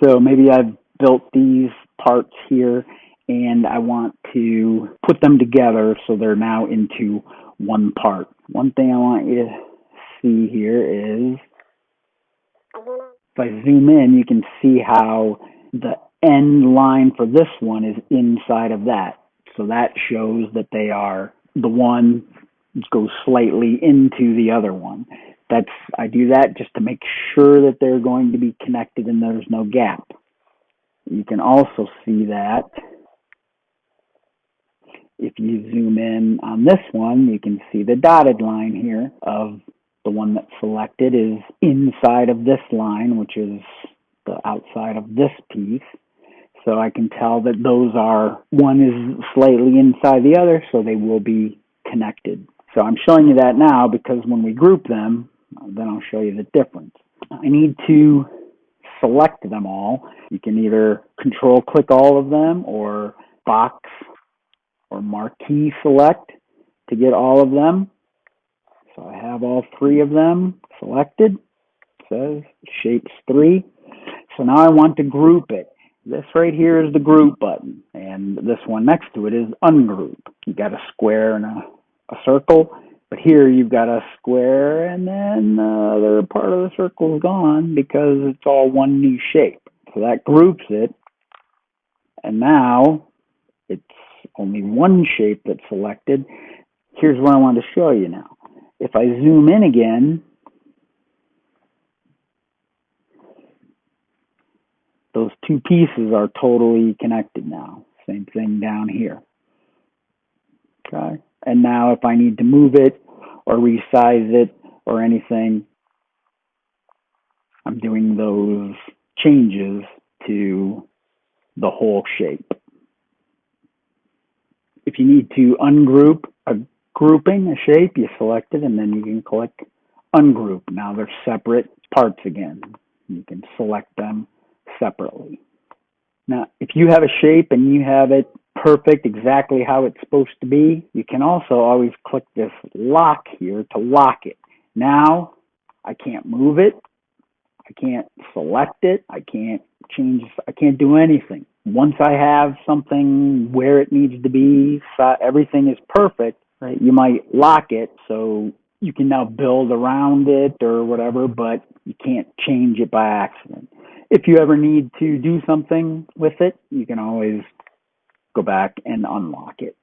So maybe I've built these parts here and I want to put them together so they're now into one part. One thing I want you to see here is if I zoom in, you can see how the end line for this one is inside of that. So that shows that they are, the one goes slightly into the other one. I do that just to make sure that they're going to be connected and there's no gap. You can also see that if you zoom in on this one, you can see the dotted line here of the one that's selected is inside of this line, which is the outside of this piece. So I can tell that one is slightly inside the other, so they will be connected. So I'm showing you that now because when we group them, then I'll show you the difference. I need to select them all. You can either control click all of them or box or marquee select to get all of them. So I have all three of them selected. It says shapes 3. So now I want to group it. This right here is the group button, and this one next to it is ungroup. You got a square and a circle, but here you've got a square and then the other part of the circle is gone because it's all one new shape. So that groups it, and now it's only one shape that's selected. Here's what I want to show you now. If I zoom in again, those two pieces are totally connected now. Same thing down here. Okay. And now if I need to move it or resize it or anything, I'm doing those changes to the whole shape. If you need to ungroup a grouping, a shape, you select it and then you can click ungroup. Now they're separate parts again. You can select them separately. Now, if you have a shape and you have it perfect exactly how it's supposed to be, you can also always click this lock here to lock it. Now, I can't move it. I can't select it. I can't change. I can't do anything. Once I have something where it needs to be, so everything is perfect, right? You might lock it so you can now build around it or whatever, but you can't change it by accident. If you ever need to do something with it, you can always go back and unlock it.